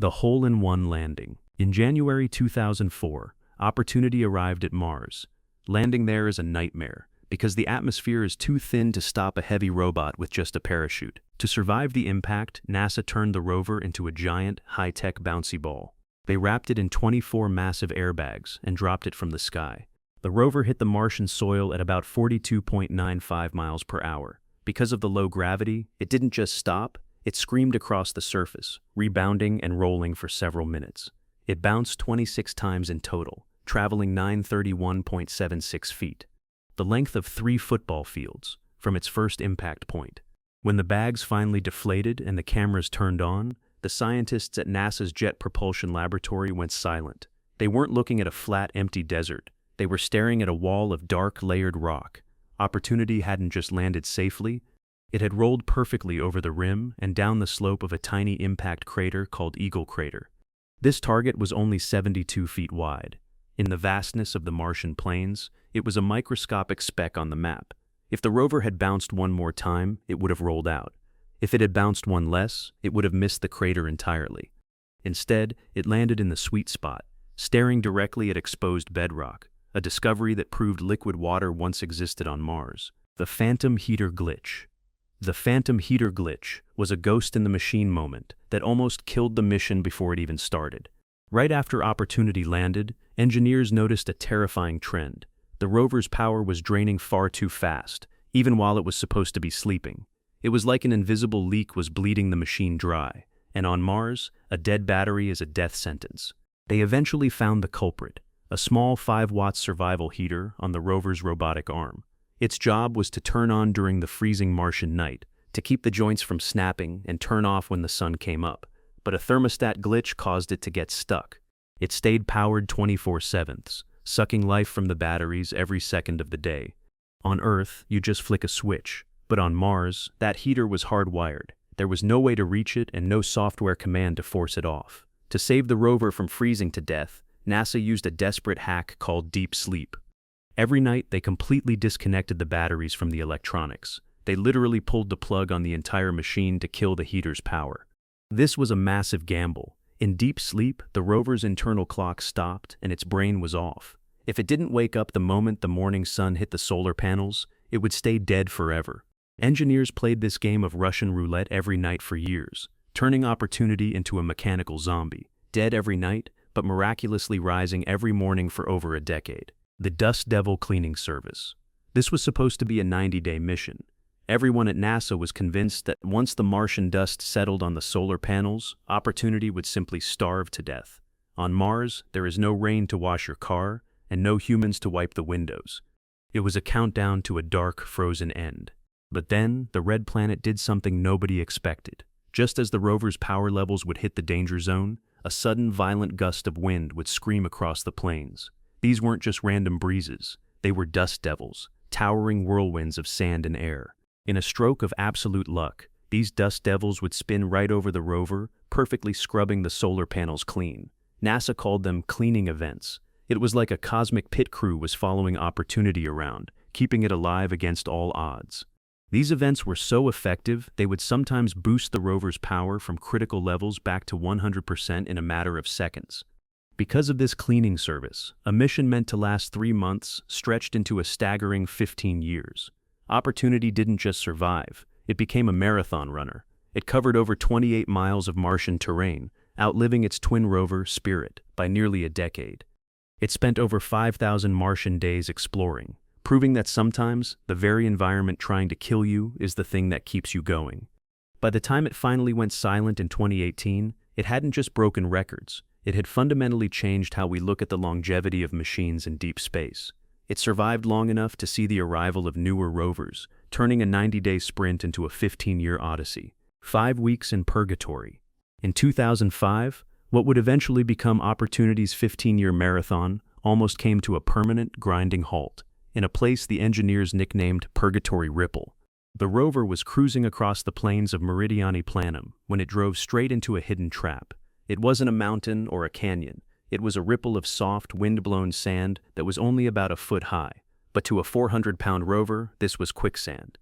The hole-in-one landing. In January 2004, Opportunity arrived at Mars. Landing there is a nightmare, because the atmosphere is too thin to stop a heavy robot with just a parachute. To survive the impact, NASA turned the rover into a giant, high-tech bouncy ball. They wrapped it in 24 massive airbags and dropped it from the sky. The rover hit the Martian soil at about 42.95 miles per hour. Because of the low gravity, it didn't just stop, it screamed across the surface, rebounding and rolling for several minutes. It bounced 26 times in total, traveling 931.76 feet, the length of 3 football fields, from its first impact point. When the bags finally deflated and the cameras turned on, the scientists at NASA's Jet Propulsion Laboratory went silent. They weren't looking at a flat, empty desert. They were staring at a wall of dark, layered rock. Opportunity hadn't just landed safely, it had rolled perfectly over the rim and down the slope of a tiny impact crater called Eagle Crater. This target was only 72 feet wide. In the vastness of the Martian plains, it was a microscopic speck on the map. If the rover had bounced one more time, it would have rolled out. If it had bounced one less, it would have missed the crater entirely. Instead, it landed in the sweet spot, staring directly at exposed bedrock, a discovery that proved liquid water once existed on Mars. The Phantom Heater Glitch. The Phantom Heater Glitch was a ghost in the machine moment that almost killed the mission before it even started. Right after Opportunity landed, engineers noticed a terrifying trend. The rover's power was draining far too fast, even while it was supposed to be sleeping. It was like an invisible leak was bleeding the machine dry, and on Mars, a dead battery is a death sentence. They eventually found the culprit, a small 5-watt survival heater on the rover's robotic arm. Its job was to turn on during the freezing Martian night, to keep the joints from snapping and turn off when the sun came up. But a thermostat glitch caused it to get stuck. It stayed powered 24/7, sucking life from the batteries every second of the day. On Earth, you just flick a switch. But on Mars, that heater was hardwired. There was no way to reach it and no software command to force it off. To save the rover from freezing to death, NASA used a desperate hack called deep sleep. Every night, they completely disconnected the batteries from the electronics. They literally pulled the plug on the entire machine to kill the heater's power. This was a massive gamble. In deep sleep, the rover's internal clock stopped and its brain was off. If it didn't wake up the moment the morning sun hit the solar panels, it would stay dead forever. Engineers played this game of Russian roulette every night for years, turning Opportunity into a mechanical zombie, dead every night, but miraculously rising every morning for over a decade. The Dust Devil Cleaning Service. This was supposed to be a 90-day mission. Everyone at NASA was convinced that once the Martian dust settled on the solar panels, Opportunity would simply starve to death. On Mars, there is no rain to wash your car, and no humans to wipe the windows. It was a countdown to a dark, frozen end. But then, the red planet did something nobody expected. Just as the rover's power levels would hit the danger zone, a sudden violent gust of wind would scream across the plains. These weren't just random breezes, they were dust devils, towering whirlwinds of sand and air. In a stroke of absolute luck, these dust devils would spin right over the rover, perfectly scrubbing the solar panels clean. NASA called them cleaning events. It was like a cosmic pit crew was following Opportunity around, keeping it alive against all odds. These events were so effective, they would sometimes boost the rover's power from critical levels back to 100% in a matter of seconds. Because of this cleaning service, a mission meant to last 3 months stretched into a staggering 15 years. Opportunity didn't just survive, it became a marathon runner. It covered over 28 miles of Martian terrain, outliving its twin rover, Spirit, by nearly a decade. It spent over 5,000 Martian days exploring, proving that sometimes the very environment trying to kill you is the thing that keeps you going. By the time it finally went silent in 2018, it hadn't just broken records, it had fundamentally changed how we look at the longevity of machines in deep space. It survived long enough to see the arrival of newer rovers, turning a 90-day sprint into a 15-year odyssey. 5 weeks in Purgatory. In 2005, what would eventually become Opportunity's 15-year marathon almost came to a permanent, grinding halt, in a place the engineers nicknamed Purgatory Ripple. The rover was cruising across the plains of Meridiani Planum when it drove straight into a hidden trap. It wasn't a mountain or a canyon. It was a ripple of soft, wind-blown sand that was only about a foot high. But to a 400-pound rover, this was quicksand.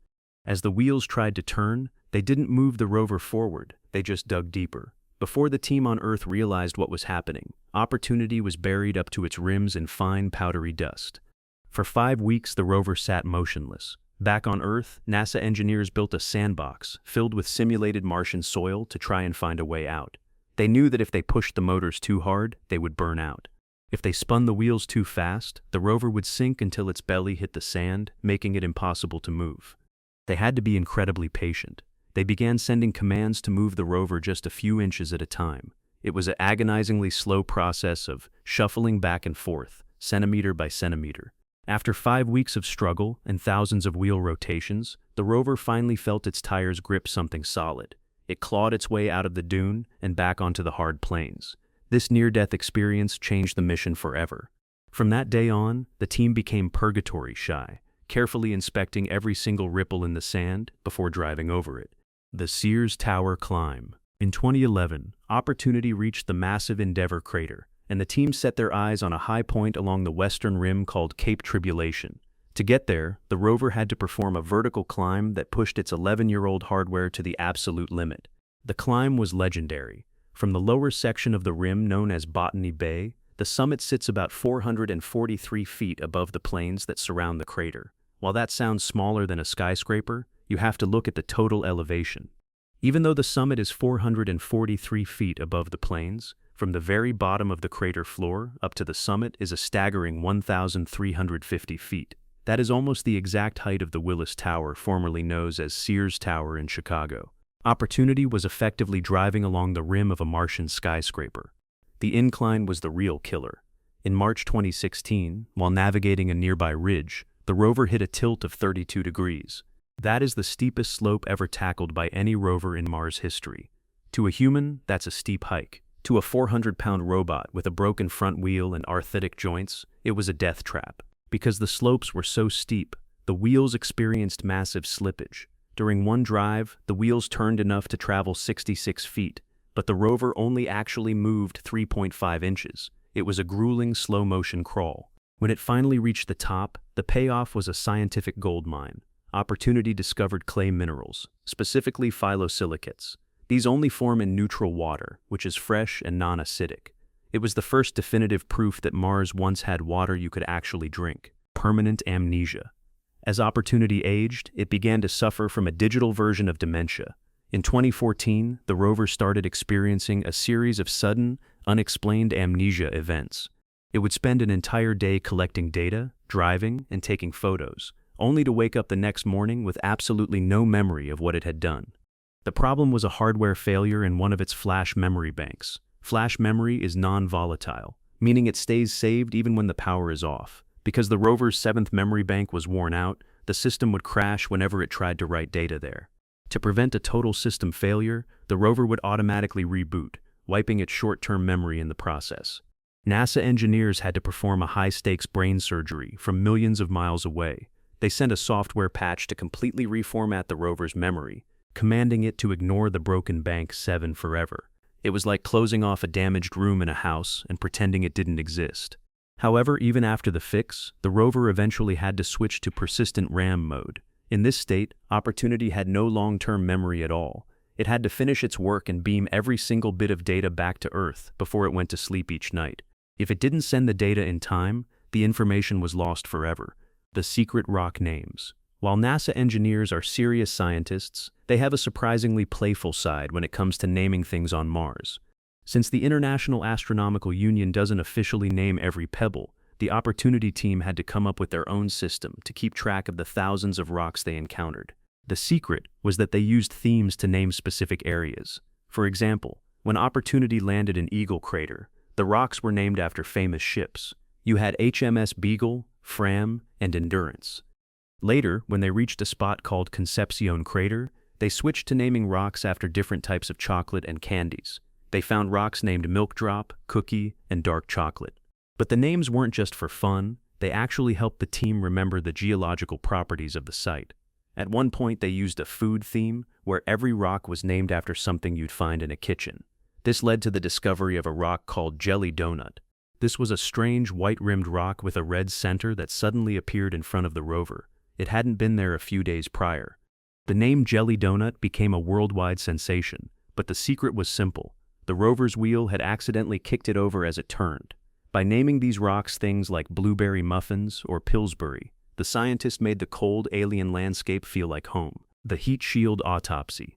As the wheels tried to turn, they didn't move the rover forward, they just dug deeper. Before the team on Earth realized what was happening, Opportunity was buried up to its rims in fine, powdery dust. For 5 weeks, the rover sat motionless. Back on Earth, NASA engineers built a sandbox filled with simulated Martian soil to try and find a way out. They knew that if they pushed the motors too hard, they would burn out. If they spun the wheels too fast, the rover would sink until its belly hit the sand, making it impossible to move. They had to be incredibly patient. They began sending commands to move the rover just a few inches at a time. It was an agonizingly slow process of shuffling back and forth, centimeter by centimeter. After 5 weeks of struggle and thousands of wheel rotations, the rover finally felt its tires grip something solid. It clawed its way out of the dune and back onto the hard plains. This near-death experience changed the mission forever. From that day on, the team became Purgatory shy, carefully inspecting every single ripple in the sand before driving over it. The Sears Tower Climb. In 2011, Opportunity reached the massive Endeavour crater, and the team set their eyes on a high point along the western rim called Cape Tribulation. To get there, the rover had to perform a vertical climb that pushed its 11-year-old hardware to the absolute limit. The climb was legendary. From the lower section of the rim known as Botany Bay, the summit sits about 443 feet above the plains that surround the crater. While that sounds smaller than a skyscraper, you have to look at the total elevation. Even though the summit is 443 feet above the plains, from the very bottom of the crater floor up to the summit is a staggering 1,350 feet. That is almost the exact height of the Willis Tower, formerly known as Sears Tower in Chicago. Opportunity was effectively driving along the rim of a Martian skyscraper. The incline was the real killer. In March 2016, while navigating a nearby ridge, the rover hit a tilt of 32 degrees. That is the steepest slope ever tackled by any rover in Mars history. To a human, that's a steep hike. To a 400-pound robot with a broken front wheel and arthritic joints, it was a death trap. Because the slopes were so steep, the wheels experienced massive slippage. During one drive, the wheels turned enough to travel 66 feet, but the rover only actually moved 3.5 inches. It was a grueling, slow-motion crawl. When it finally reached the top, the payoff was a scientific goldmine. Opportunity discovered clay minerals, specifically phyllosilicates. These only form in neutral water, which is fresh and non-acidic. It was the first definitive proof that Mars once had water you could actually drink. Permanent amnesia. As Opportunity aged, it began to suffer from a digital version of dementia. In 2014, the rover started experiencing a series of sudden, unexplained amnesia events. It would spend an entire day collecting data, driving, and taking photos, only to wake up the next morning with absolutely no memory of what it had done. The problem was a hardware failure in one of its flash memory banks. Flash memory is non-volatile, meaning it stays saved even when the power is off. Because the rover's 7th memory bank was worn out, the system would crash whenever it tried to write data there. To prevent a total system failure, the rover would automatically reboot, wiping its short-term memory in the process. NASA engineers had to perform a high-stakes brain surgery from millions of miles away. They sent a software patch to completely reformat the rover's memory, commanding it to ignore the broken bank 7 forever. It was like closing off a damaged room in a house and pretending it didn't exist. However, even after the fix, the rover eventually had to switch to persistent RAM mode. In this state, Opportunity had no long-term memory at all. It had to finish its work and beam every single bit of data back to Earth before it went to sleep each night. If it didn't send the data in time, the information was lost forever. The secret rock names. While NASA engineers are serious scientists, they have a surprisingly playful side when it comes to naming things on Mars. Since the International Astronomical Union doesn't officially name every pebble, the Opportunity team had to come up with their own system to keep track of the thousands of rocks they encountered. The secret was that they used themes to name specific areas. For example, when Opportunity landed in Eagle Crater, the rocks were named after famous ships. You had HMS Beagle, Fram, and Endurance. Later, when they reached a spot called Concepcion Crater, they switched to naming rocks after different types of chocolate and candies. They found rocks named Milk Drop, Cookie, and Dark Chocolate. But the names weren't just for fun, they actually helped the team remember the geological properties of the site. At one point they used a food theme, where every rock was named after something you'd find in a kitchen. This led to the discovery of a rock called Jelly Donut. This was a strange white-rimmed rock with a red center that suddenly appeared in front of the rover. It hadn't been there a few days prior. The name Jelly Donut became a worldwide sensation, but the secret was simple. The rover's wheel had accidentally kicked it over as it turned. By naming these rocks things like blueberry muffins or Pillsbury, the scientists made the cold alien landscape feel like home. The heat shield autopsy.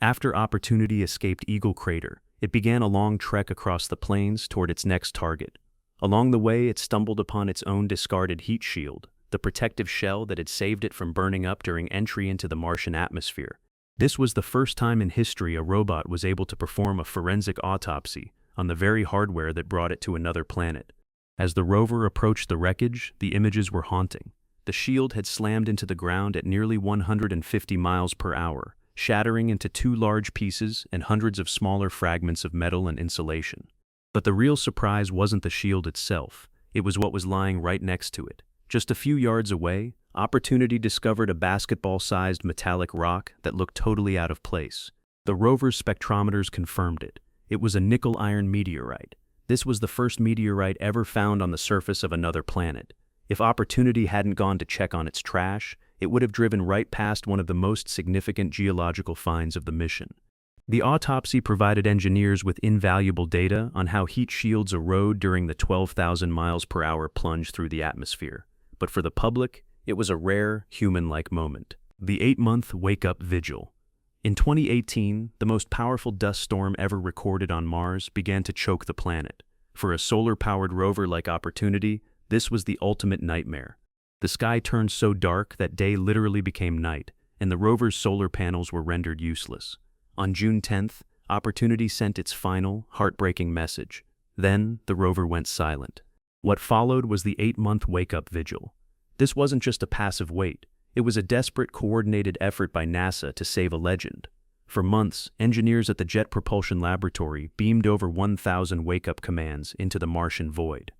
After Opportunity escaped Eagle Crater, it began a long trek across the plains toward its next target. Along the way, it stumbled upon its own discarded heat shield, the protective shell that had saved it from burning up during entry into the Martian atmosphere. This was the first time in history a robot was able to perform a forensic autopsy on the very hardware that brought it to another planet. As the rover approached the wreckage, the images were haunting. The shield had slammed into the ground at nearly 150 miles per hour, shattering into 2 large pieces and hundreds of smaller fragments of metal and insulation. But the real surprise wasn't the shield itself, it was what was lying right next to it. Just a few yards away, Opportunity discovered a basketball-sized metallic rock that looked totally out of place. The rover's spectrometers confirmed it. It was a nickel-iron meteorite. This was the first meteorite ever found on the surface of another planet. If Opportunity hadn't gone to check on its trash, it would have driven right past one of the most significant geological finds of the mission. The autopsy provided engineers with invaluable data on how heat shields erode during the 12,000 miles per hour plunge through the atmosphere. But for the public, it was a rare, human-like moment. The 8-month wake-up vigil. In 2018, the most powerful dust storm ever recorded on Mars began to choke the planet. For a solar-powered rover like Opportunity, this was the ultimate nightmare. The sky turned so dark that day literally became night, and the rover's solar panels were rendered useless. On June 10th, Opportunity sent its final, heartbreaking message. Then, the rover went silent. What followed was the 8-month wake-up vigil. This wasn't just a passive wait. It was a desperate, coordinated effort by NASA to save a legend. For months, engineers at the Jet Propulsion Laboratory beamed over 1,000 wake-up commands into the Martian void.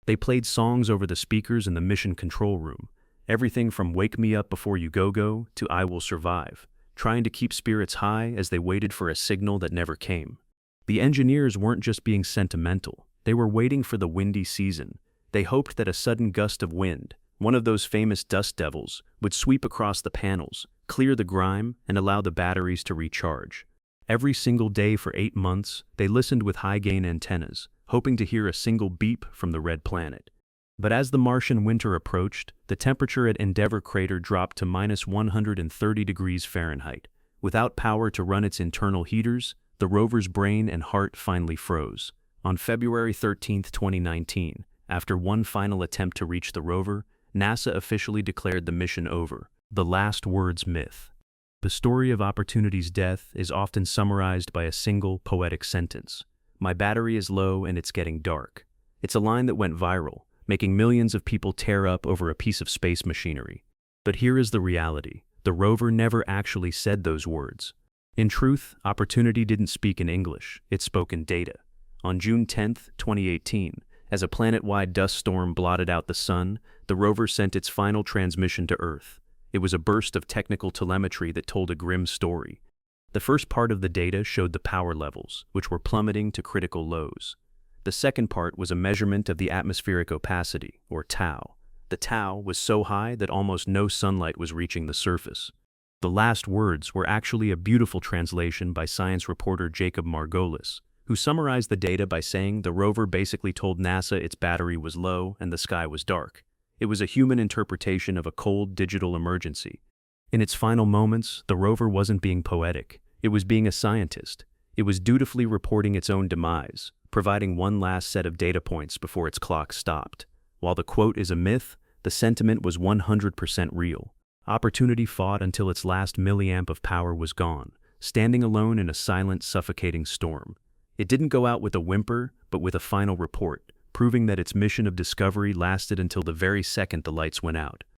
They played songs over the speakers in the mission control room, everything from "Wake Me Up Before You Go" to "I Will Survive," trying to keep spirits high as they waited for a signal that never came. The engineers weren't just being sentimental, they were waiting for the windy season. They hoped that a sudden gust of wind, one of those famous dust devils, would sweep across the panels, clear the grime, and allow the batteries to recharge. Every single day for 8 months, they listened with high-gain antennas, hoping to hear a single beep from the red planet. But as the Martian winter approached, the temperature at Endeavour Crater dropped to -130 degrees Fahrenheit. Without power to run its internal heaters, the rover's brain and heart finally froze. On February 13, 2019, after one final attempt to reach the rover, NASA officially declared the mission over. The last words myth. The story of Opportunity's death is often summarized by a single poetic sentence. "My battery is low and it's getting dark." It's a line that went viral, making millions of people tear up over a piece of space machinery. But here is the reality. The rover never actually said those words. In truth, Opportunity didn't speak in English, it spoke in data. On June 10, 2018, as a planet-wide dust storm blotted out the sun, the rover sent its final transmission to Earth. It was a burst of technical telemetry that told a grim story. The first part of the data showed the power levels, which were plummeting to critical lows. The second part was a measurement of the atmospheric opacity, or tau. The tau was so high that almost no sunlight was reaching the surface. The last words were actually a beautiful translation by science reporter Jacob Margolis, who summarized the data by saying the rover basically told NASA its battery was low and the sky was dark. It was a human interpretation of a cold digital emergency. In its final moments, the rover wasn't being poetic. It was being a scientist. It was dutifully reporting its own demise, providing one last set of data points before its clock stopped. While the quote is a myth, the sentiment was 100% real. Opportunity fought until its last milliamp of power was gone, standing alone in a silent, suffocating storm. It didn't go out with a whimper, but with a final report, proving that its mission of discovery lasted until the very second the lights went out.